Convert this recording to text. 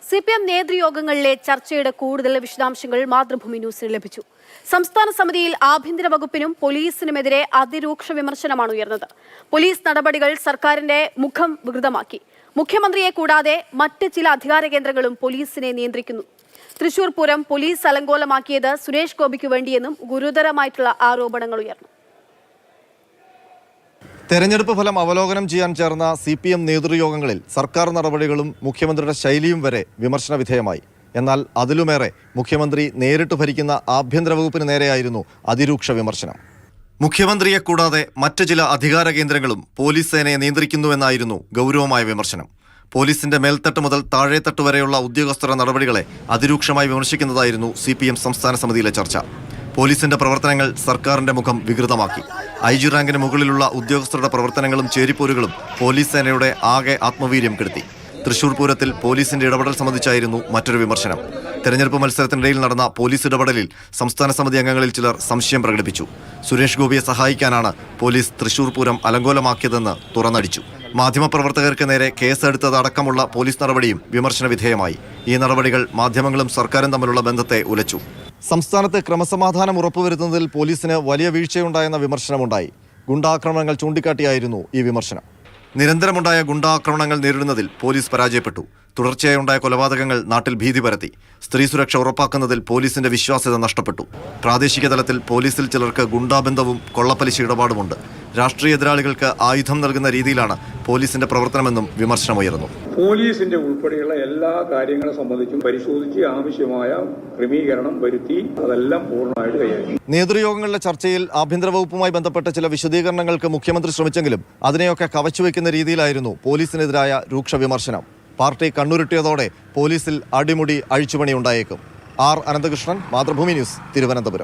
CPM നേതൃയോഗങ്ങളിലെ ചർച്ചയുടെ കൂടുതൽ വിശദാംശങ്ങൾ മാതൃഭൂമി ന്യൂസിന് ലഭിച്ചു. സംസ്ഥാന സമിതിയിൽ ആഭ്യന്തര വകുപ്പിനും പോലീസിനുമെതിരെ അതിരൂക്ഷ വിമർശനമാണ് ഉയർന്നത്. പോലീസ് നടപടികൾ സർക്കാരിന്റെ മുഖം വികൃതമാക്കി. മുഖ്യമന്ത്രിയെ കൂടാതെ മറ്റ് ചില അധികാര കേന്ദ്രങ്ങളും പോലീസിനെ നിയന്ത്രിക്കുന്നു. തൃശൂർ പൂരം പോലീസ് അലങ്കോലമാക്കിയത് സുരേഷ് ഗോപിക്ക് വേണ്ടിയെന്നും ഗുരുതരമായിട്ടുള്ള ആരോപണങ്ങൾ ഉയർന്നു. തെരഞ്ഞെടുപ്പ് ഫലം അവലോകനം ചെയ്യാൻ ചേർന്ന CPM നേതൃയോഗങ്ങളിൽ സർക്കാർ നടപടികളും മുഖ്യമന്ത്രിയുടെ ശൈലിയും വരെ വിമർശന വിധേയമായി. എന്നാൽ അതിലുമേറെ മുഖ്യമന്ത്രി നേരിട്ട് ഭരിക്കുന്ന ആഭ്യന്തര വകുപ്പിന് നേരെയായിരുന്നു അതിരൂക്ഷ വിമർശനം. മുഖ്യമന്ത്രിയെ കൂടാതെ മറ്റ് ചില അധികാര കേന്ദ്രങ്ങളും പോലീസ് സേനയെ നിയന്ത്രിക്കുന്നുവെന്നായിരുന്നു ഗൗരവമായ വിമർശനം. പോലീസിന്റെ മേൽത്തട്ട് മുതൽ താഴെത്തട്ട് വരെയുള്ള ഉദ്യോഗസ്ഥരുടെ നടപടികളെ അതിരൂക്ഷമായി വിമർശിക്കുന്നതായിരുന്നു CPM സംസ്ഥാന സമിതിയിലെ ചർച്ച. പോലീസിന്റെ പ്രവർത്തനങ്ങൾ സർക്കാരിന്റെ മുഖം വികൃതമാക്കി. IG റാങ്കിന് മുകളിലുള്ള ഉദ്യോഗസ്ഥരുടെ പ്രവർത്തനങ്ങളും ചേരിപ്പോരുകളും പോലീസ് സേനയുടെ ആകെ ആത്മവീര്യം കെടുത്തി. തൃശൂർ പൂരത്തിൽ പോലീസിന്റെ ഇടപെടൽ സംബന്ധിച്ചായിരുന്നു മറ്റൊരു വിമർശനം. തെരഞ്ഞെടുപ്പ് മത്സരത്തിനിടയിൽ നടന്ന പോലീസ് ഇടപെടലിൽ സംസ്ഥാന സമിതി അംഗങ്ങളിൽ ചിലർ സംശയം പ്രകടിപ്പിച്ചു. സുരേഷ് ഗോപിയെ സഹായിക്കാനാണ് പോലീസ് തൃശൂർ പൂരം അലങ്കോലമാക്കിയതെന്ന് തുറന്നടിച്ചു. മാധ്യമപ്രവർത്തകർക്ക് നേരെ കേസെടുത്തതടക്കമുള്ള പോലീസ് നടപടിയും വിമർശന വിധേയമായി. ഈ നടപടികൾ മാധ്യമങ്ങളും സർക്കാരും തമ്മിലുള്ള ബന്ധത്തെ ഉലച്ചു. സംസ്ഥാനത്ത് ക്രമസമാധാനം ഉറപ്പുവരുത്തുന്നതിൽ പോലീസിന് വലിയ വീഴ്ചയുണ്ടായെന്ന വിമർശനമുണ്ടായി. ഗുണ്ടാക്രമണങ്ങൾ ചൂണ്ടിക്കാട്ടിയായിരുന്നു ഈ വിമർശനം. നിരന്തരമുണ്ടായ ഗുണ്ടാക്രമണങ്ങൾ നേരിടുന്നതിൽ പോലീസ് പരാജയപ്പെട്ടു. തുടർച്ചയായുണ്ടായ കൊലപാതകങ്ങൾ നാട്ടിൽ ഭീതി പരത്തി. സ്ത്രീ സുരക്ഷ ഉറപ്പാക്കുന്നതിൽ പോലീസിന്റെ വിശ്വാസ്യത നഷ്ടപ്പെട്ടു. പ്രാദേശിക തലത്തിൽ പോലീസിൽ ചിലർക്ക് ഗുണ്ടാബന്ധവും കൊള്ളപ്പലിശ ഇടപാടുമുണ്ട്. രാഷ്ട്രീയ എതിരാളികൾക്ക് ആയുധം നൽകുന്ന രീതിയിലാണ് പോലീസിന്റെ പ്രവർത്തനമെന്നും വിമർശനമുയർന്നു. പോലീസിന്റെ ഉൾപ്പെടെയുള്ള എല്ലാ കാര്യങ്ങളെ സംബന്ധിച്ചും പരിശോധിച്ച് ആവശ്യമായ ക്രമീകരണം വരുത്തി അതെല്ലാം പൂർണ്ണമായിട്ട് കൈകാര്യം. നേതൃയോഗങ്ങളിലെ ചർച്ചയിൽ ആഭ്യന്തര വകുപ്പുമായി ബന്ധപ്പെട്ട ചില വിശദീകരണങ്ങൾക്ക് മുഖ്യമന്ത്രി ശ്രമിച്ചെങ്കിലും അതിനെയൊക്കെ കവച്ചുവെക്കുന്ന രീതിയിലായിരുന്നു പോലീസിനെതിരായ രൂക്ഷ വിമർശനം. പാർട്ടി കണ്ണുരുട്ടിയതോടെ പോലീസിൽ അടിമുടി അഴിച്ചുപണി ഉണ്ടായേക്കും. R. അനന്തകൃഷ്ണൻ, മാതൃഭൂമി ന്യൂസ്, തിരുവനന്തപുരം.